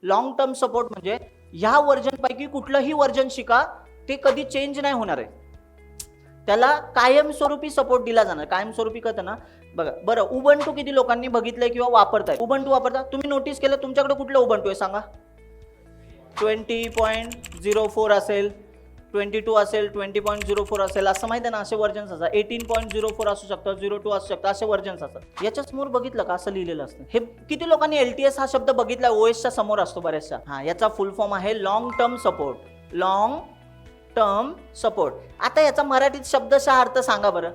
Long term support म्हणजे ह्या version पैकी कुठलंही वर्जन शिका, ते कधी चेंज नाही होणार आहे. त्याला कायमस्वरूपी सपोर्ट दिला जाणार. कायमस्वरूपी कहतं ना, बघा बरं, उबंटू किती लोकांनी बघितलंय किंवा वापरताय? उबंटू वापरता तुम्ही? नोटीस केलं तुमच्याकडे कुठलं उबंटू आहे सांगा? 20.04 असेल, 22 असेल, 20.04 असेल, असं माहिती आहे ना, असे वर्जन्स असतात. 18.04 असू शकतं, 02 असू शकतं, असे वर्जन्स असतात. याच्या समोर बघितलं का असं लिहिलेलं असतं? हे किती लोकांनी LTS हा शब्द बघितला? OSच्या समोर असतो बऱ्याचशा. हा, याचा फुल फॉर्म आहे long term support. Long term support. आता याचा मराठीत शब्दशः अर्थ सांगा बरं.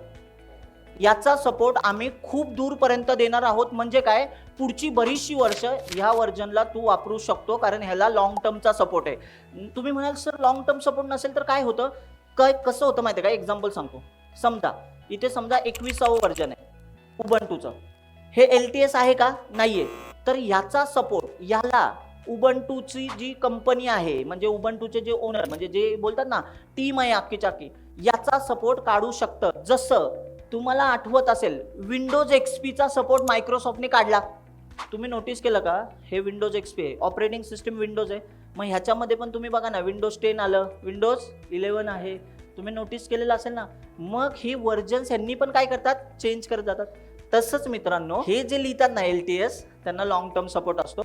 याचा सपोर्ट आम्ही खूप दूरपर्यंत देणार आहोत. म्हणजे काय, पुढची बरीचशी वर्ष ह्या वर्जनला तू वापरू शकतो, कारण ह्याला लॉंग टर्मचा सपोर्ट आहे. तुम्ही म्हणाल सर लॉंग टर्म सपोर्ट नसेल तर काय होतं? काय कसं होतं माहिती आहे का? एक्झाम्पल सांगतो. समजा इथे समजा 21वे वर्जन आहे उबंटूचं. हे LTS आहे का? नाहीये. तर याचा सपोर्ट, याला उबंटूची जी कंपनी आहे, म्हणजे उबंटूचे जे ओनर, म्हणजे जे बोलतात ना टीम आहे अख्खीच्या अख्खी, याचा सपोर्ट काढू शकतं. जसं तुम्हाला आठवत असेल, विंडोज XPचा सपोर्ट मायक्रोसॉफ्टने काढला. तुम्ही नोटीस केलं का? हे विंडोज XP आहे, ऑपरेटिंग सिस्टीम विंडोज आहे. मग ह्याच्यामध्ये पण तुम्ही बघा ना, विंडोज 10 आलं, विंडोज 11 आहे. तुम्ही नोटीस केलेलं असेल ना. मग ही वर्जन्स ह्यांनी पण काय करतात? चेंज करत जातात. तसंच मित्रांनो, हे जे लिहितात ना LTS, त्यांना लॉंग टर्म सपोर्ट असतो.